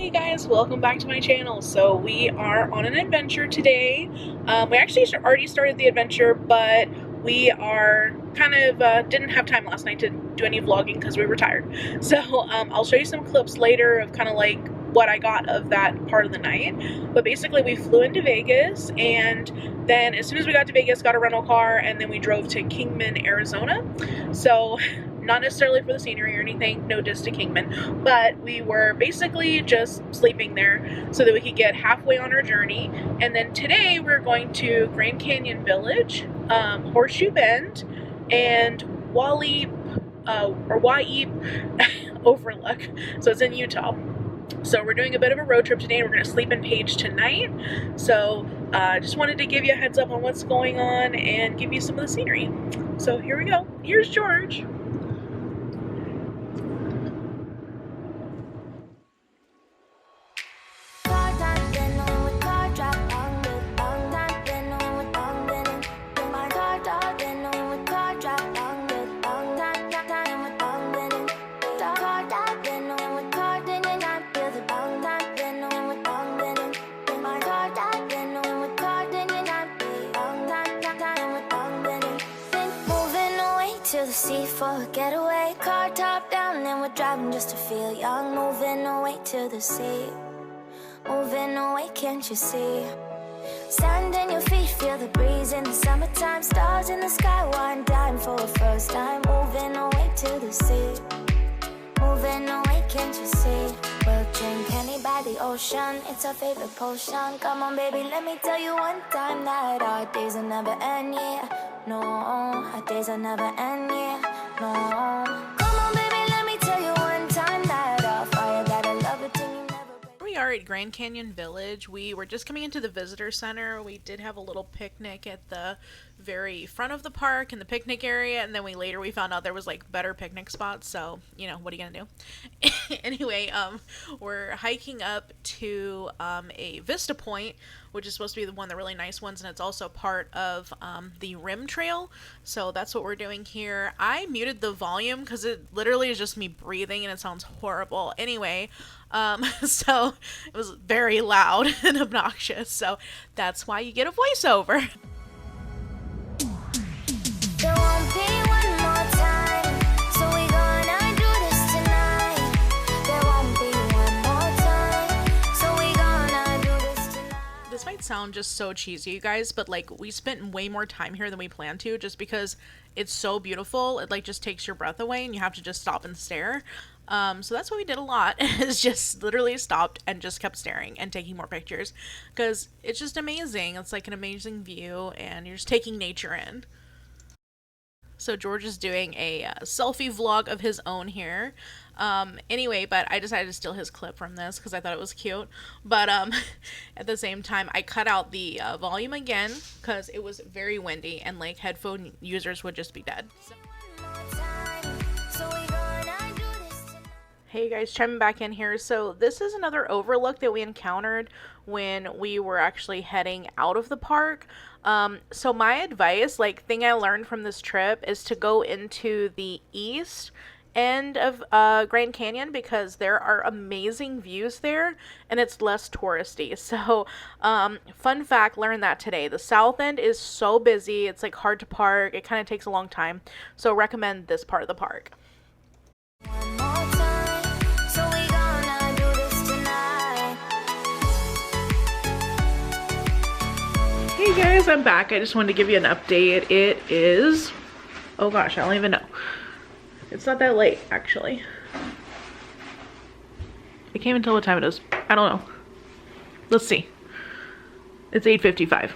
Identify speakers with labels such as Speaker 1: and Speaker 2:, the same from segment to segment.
Speaker 1: Hey guys, welcome back to my channel. So we are on an adventure today. We actually already started the adventure, but we are kind of didn't have time last night to do any vlogging because we were tired. So I'll show you some clips later of kind of like what I got of that part of the night. But basically we flew into Vegas, and then as soon as we got to Vegas, got a rental car, and then we drove to Kingman, Arizona. So not necessarily for the scenery or anything, no diss to Kingman, but we were basically just sleeping there so that we could get halfway on our journey. And then today we're going to Grand Canyon Village, Horseshoe Bend, and Waip Overlook. So it's in Utah. So we're doing a bit of a road trip today, and we're going to sleep in Page tonight. So just wanted to give you a heads up on what's going on and give you some of the scenery. So here we go. Here's George.
Speaker 2: To the sea for a getaway, car top down, and we're driving just to feel young. Moving away to the sea, moving away, can't you see? Sand in your feet, feel the breeze in the summertime. Stars in the sky, one dime for a first time. Moving away to the sea, moving away, can't you see? We'll drink honey by the ocean, it's our favorite potion. Come on baby, let me tell you one time that our days will never end, yeah. No, our days will never end, yeah. No. Come on baby, let me tell you one time that our fire that I love it till you never break.
Speaker 1: We are at Grand Canyon Village. We were just coming into the visitor center. We did have a little picnic at the very front of the park in the picnic area, and then we found out there was like better picnic spots, so you know, what are you gonna do? Anyway, we're hiking up to a vista point, which is supposed to be one of the really nice ones, and it's also part of the rim trail. So that's what we're doing here. I muted the volume because it literally is just me breathing and it sounds horrible. Anyway, so it was very loud and obnoxious, so that's why you get a voiceover.
Speaker 2: There won't be one more time, so we gonna do this tonight. There won't be one more time, so we gonna do this tonight.
Speaker 1: This might sound just so cheesy, you guys, but like we spent way more time here than we planned to, just because it's so beautiful. It like just takes your breath away and you have to just stop and stare. So that's what we did a lot, is just literally stopped and just kept staring and taking more pictures, because it's just amazing. It's like an amazing view and you're just taking nature in. So George is doing a selfie vlog of his own here. Anyway, but I decided to steal his clip from this because I thought it was cute. But at the same time, I cut out the volume again because it was very windy and like headphone users would just be dead. Hey guys, chiming back in here. So this is another overlook that we encountered when we were actually heading out of the park. So my advice, like thing I learned from this trip, is to go into the east end of Grand Canyon, because there are amazing views there and it's less touristy. So fun fact, learned that today. The south end is so busy, it's like hard to park, it kind of takes a long time, so recommend this part of the park. Hey guys, I'm back. I just wanted to give you an update. It is, oh gosh, I don't even know. It's not that late, actually. I can't even tell what time it is. I don't know. Let's see. It's 8:55.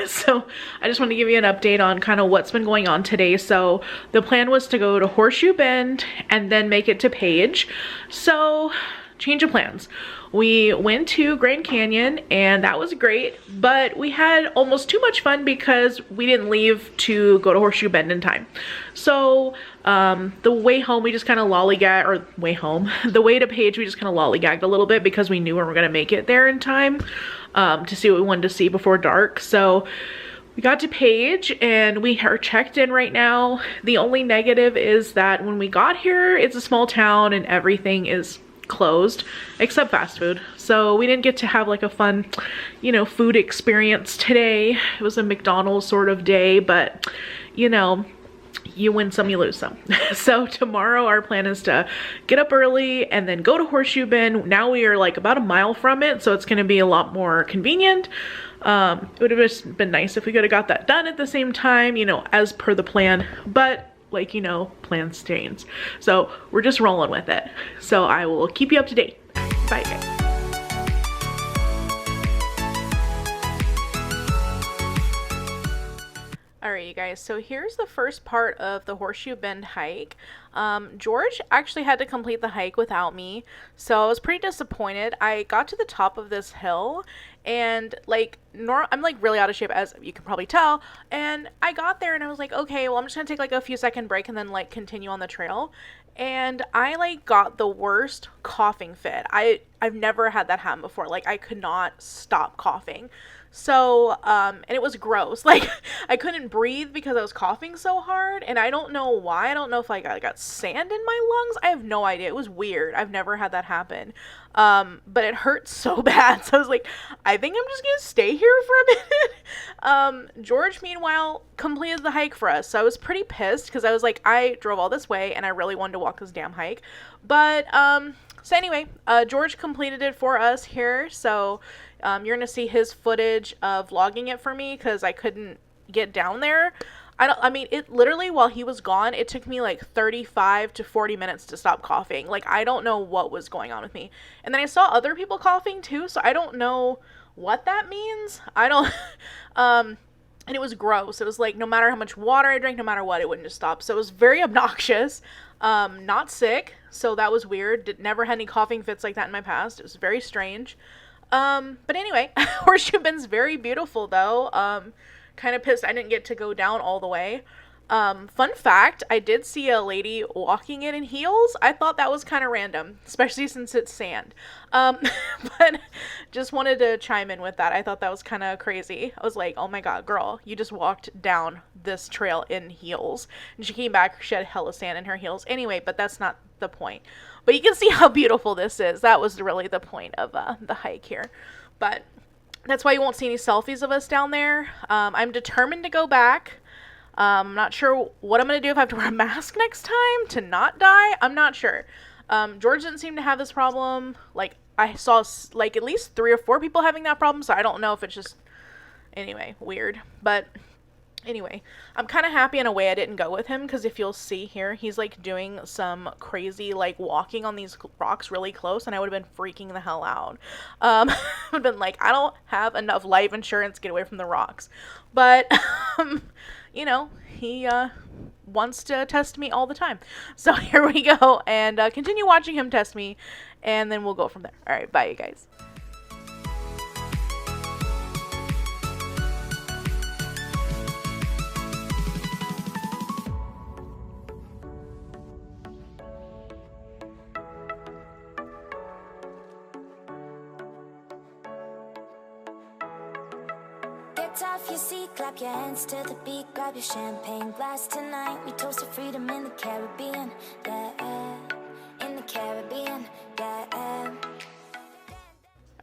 Speaker 1: So I just want to give you an update on kind of what's been going on today. So the plan was to go to Horseshoe Bend and then make it to Page. So change of plans. We went to Grand Canyon and that was great, but we had almost too much fun because we didn't leave to go to Horseshoe Bend in time. So the way home we just kind of lollygagged, or way home, the way to Page we just kind of lollygagged a little bit because we knew we were going to make it there in time to see what we wanted to see before dark. So we got to Page and we are checked in right now. The only negative is that when we got here, it's a small town and everything is closed except fast food. So we didn't get to have like a fun, you know, food experience today. It was a McDonald's sort of day, but you know, you win some, you lose some. So tomorrow our plan is to get up early and then go to Horseshoe Bend. Now we are like about a mile from it, so it's going to be a lot more convenient. It would have just been nice if we could have got that done at the same time, you know, as per the plan, but like, you know, plans change. So we're just rolling with it. So I will keep you up to date. Bye guys. Alright you guys, so here's the first part of the Horseshoe Bend hike. George actually had to complete the hike without me, so I was pretty disappointed. I got to the top of this hill and like I'm like really out of shape, as you can probably tell, and I got there and I was like, okay, well I'm just gonna take like a few second break and then like continue on the trail. And I like got the worst coughing fit. I've never had that happen before. Like I could not stop coughing. So, and it was gross. Like, I couldn't breathe because I was coughing so hard, and I don't know why. I don't know if like I got sand in my lungs. I have no idea. It was weird. I've never had that happen. But it hurt so bad. So I was like, I think I'm just gonna stay here for a minute. George, meanwhile, completed the hike for us. So I was pretty pissed because I was like, I drove all this way and I really wanted to walk this damn hike. But, so anyway, George completed it for us here. So, you're gonna see his footage of vlogging it for me because I couldn't get down there. I mean, it literally, while he was gone, it took me like 35 to 40 minutes to stop coughing. Like, I don't know what was going on with me. And then I saw other people coughing too, so I don't know what that means. I don't, and it was gross. It was like, no matter how much water I drank, no matter what, it wouldn't just stop. So it was very obnoxious. Not sick, so that was weird. Never had any coughing fits like that in my past. It was very strange. But anyway, Horseshoe Bend's very beautiful though. Kind of pissed I didn't get to go down all the way. Fun fact, I did see a lady walking it in heels. I thought that was kind of random, especially since it's sand. But just wanted to chime in with that. I thought that was kind of crazy. I was like, oh my god, girl, you just walked down this trail in heels. And she came back, she had hella sand in her heels. Anyway, but that's not the point. But you can see how beautiful this is. That was really the point of the hike here. But that's why you won't see any selfies of us down there. I'm determined to go back. I'm not sure what I'm going to do if I have to wear a mask next time to not die. I'm not sure. George didn't seem to have this problem. Like, I saw like at least 3 or 4 people having that problem, so I don't know if it's just, anyway, weird. But anyway, I'm kind of happy in a way I didn't go with him, because if you'll see here, he's like doing some crazy like walking on these rocks really close, and I would have been freaking the hell out. I would have been like, I don't have enough life insurance, get away from the rocks. But you know, he wants to test me all the time. So here we go, and continue watching him test me, and then we'll go from there. All right, bye you guys.
Speaker 2: Off your seat, clap your hands to the beat, grab your champagne glass tonight. We toast to freedom in the Caribbean, yeah, in the Caribbean, yeah.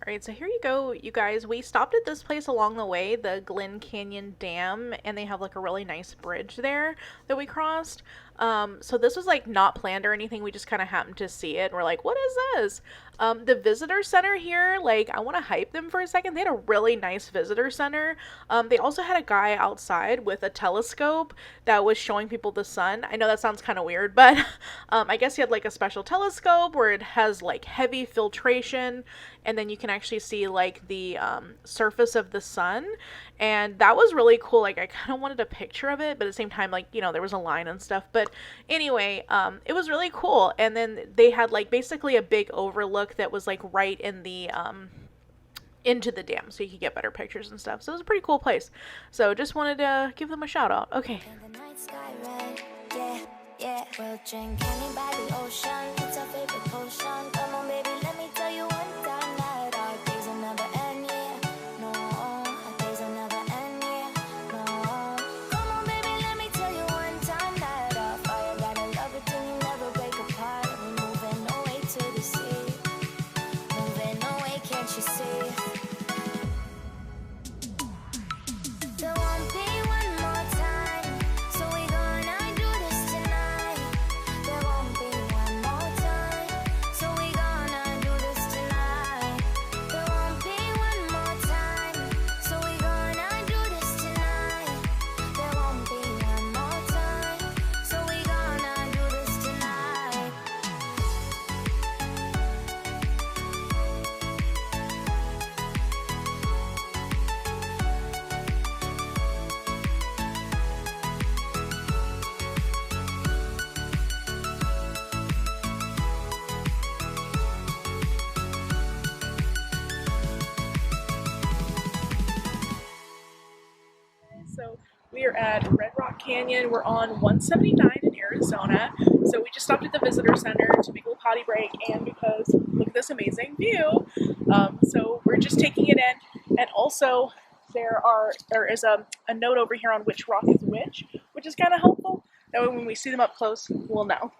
Speaker 1: Alright, so here you go, you guys. We stopped at this place along the way, the Glen Canyon Dam, and they have like a really nice bridge there that we crossed. So this was like not planned or anything, we just kind of happened to see it and we're like, what is this? The visitor center here, like, I want to hype them for a second. They had a really nice visitor center. They also had a guy outside with a telescope that was showing people the sun. I know that sounds kind of weird, but I guess he had like a special telescope where it has like heavy filtration, and then you can actually see like the surface of the sun, and that was really cool. Like, I kind of wanted a picture of it, but at the same time, like, you know, there was a line and stuff. But anyway, it was really cool. And then they had like basically a big overlook that was like right in the into the dam, so you could get better pictures and stuff. So it was a pretty cool place. So just wanted to give them a shout out. Okay.
Speaker 2: And the night sky red, yeah, yeah. We'll drink honey by the ocean. It's our favorite potion. Come on, baby, let me tell you one time that our days will never end, yeah. No, our days will never end, yeah. No. Come on, baby, let me tell you one time that our fire gotta love it till you never break apart. We're moving away to the sea.
Speaker 1: We are at Red Rock Canyon. We're on 179 in Arizona. So we just stopped at the visitor center to make a little potty break and because look at this amazing view. So we're just taking it in. And also there is a note over here on which rock is which is kind of helpful. That way when we see them up close, we'll know.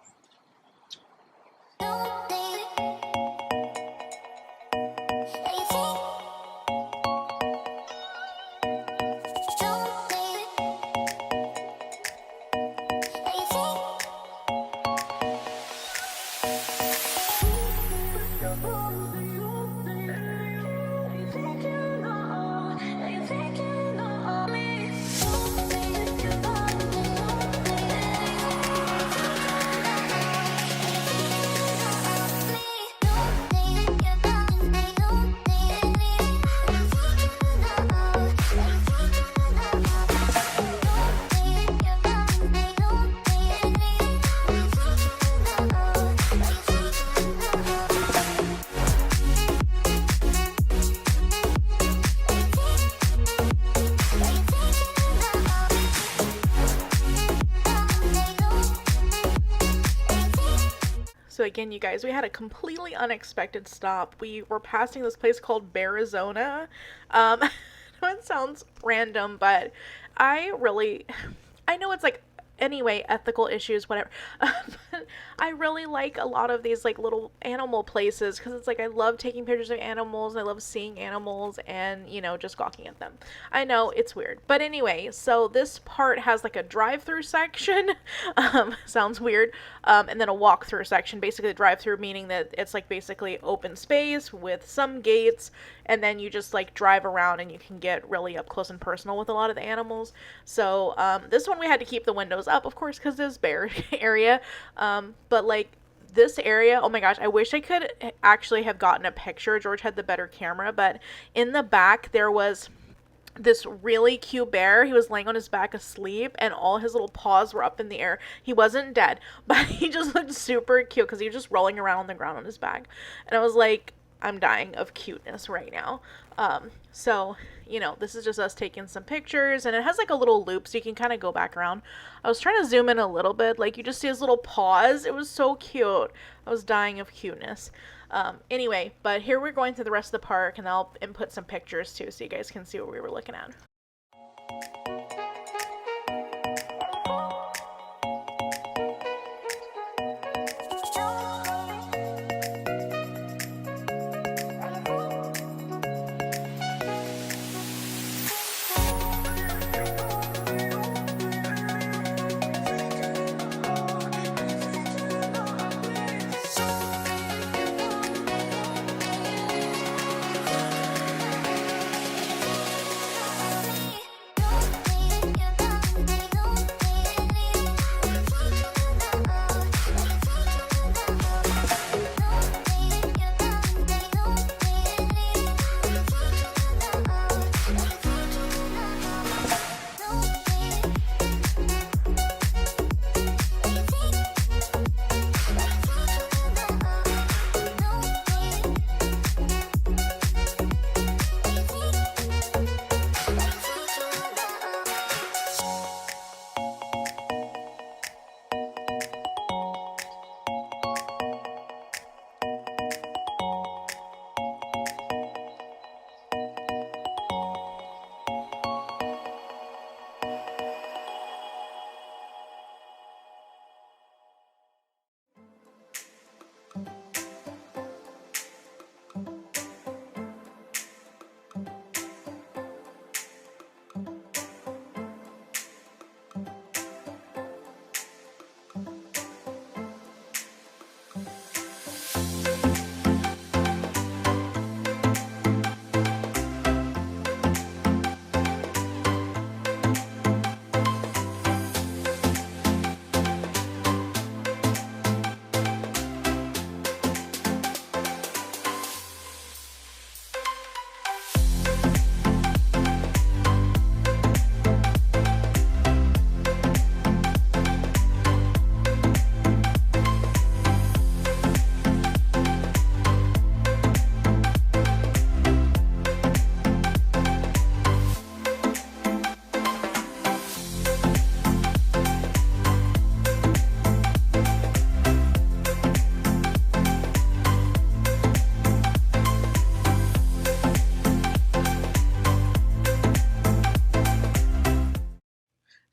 Speaker 1: So again, you guys, we had a completely unexpected stop. We were passing this place called Arizona. It sounds random, but I know it's like anyway, ethical issues, whatever. But I really like a lot of these like little animal places because it's like I love taking pictures of animals. I love seeing animals and just gawking at them. I know it's weird, but anyway, so this part has like a drive-through section. Sounds weird. And then a walk-through section. Basically, the drive-through meaning that it's like basically open space with some gates, and then you just like drive around and you can get really up close and personal with a lot of the animals. So this one we had to keep the windows up, of course, because it's bare area. But like this area, oh my gosh, I wish I could actually have gotten a picture. George had the better camera, but in the back there was this really cute bear. He was laying on his back asleep and all his little paws were up in the air. He wasn't dead, but he just looked super cute because he was just rolling around on the ground on his back. And I was like, I'm dying of cuteness right now. So, this is just us taking some pictures, and it has like a little loop so you can kind of go back around. I was trying to zoom in a little bit, like you just see his little paws. It was so cute. I was dying of cuteness. Anyway, but here we're going through the rest of the park, and I'll input some pictures too so you guys can see what we were looking at.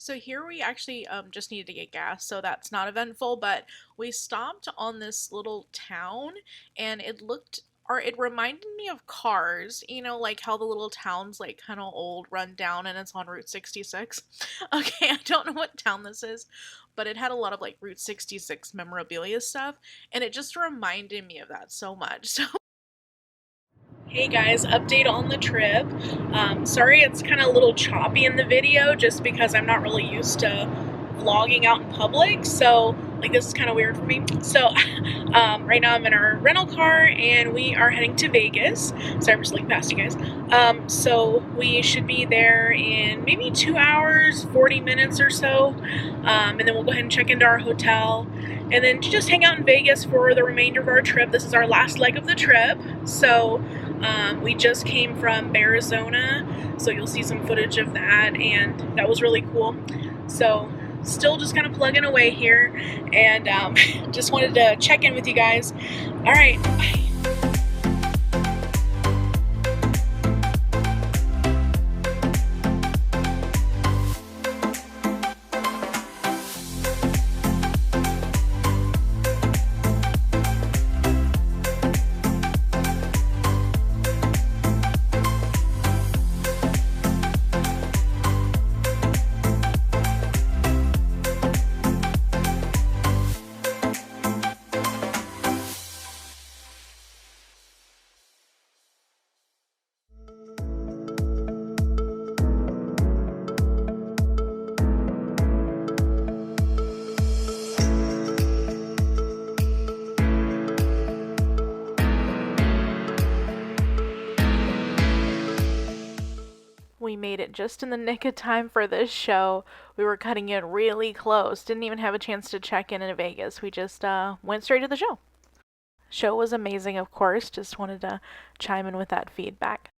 Speaker 1: So here we actually just needed to get gas, so that's not eventful, but we stopped on this little town and it reminded me of Cars, like how the little town's like kind of old, run down, and it's on Route 66. Okay, I don't know what town this is, but it had a lot of like Route 66 memorabilia stuff, and it just reminded me of that so much. So hey guys, update on the trip. Sorry it's kind of a little choppy in the video just because I'm not really used to vlogging out in public, so like this is kind of weird for me. So right now I'm in our rental car and we are heading to Vegas. Sorry, I'm just looking past you guys. So we should be there in maybe 2 hours, 40 minutes or so, and then we'll go ahead and check into our hotel and then just hang out in Vegas for the remainder of our trip. This is our last leg of the trip, so we just came from Arizona, so you'll see some footage of that, and that was really cool. So still just kind of plugging away here, and just wanted to check in with you guys. All right, bye. We made it just in the nick of time for this show. We were cutting it really close. Didn't even have a chance to check in Vegas. We just went straight to the show. Show was amazing, of course. Just wanted to chime in with that feedback.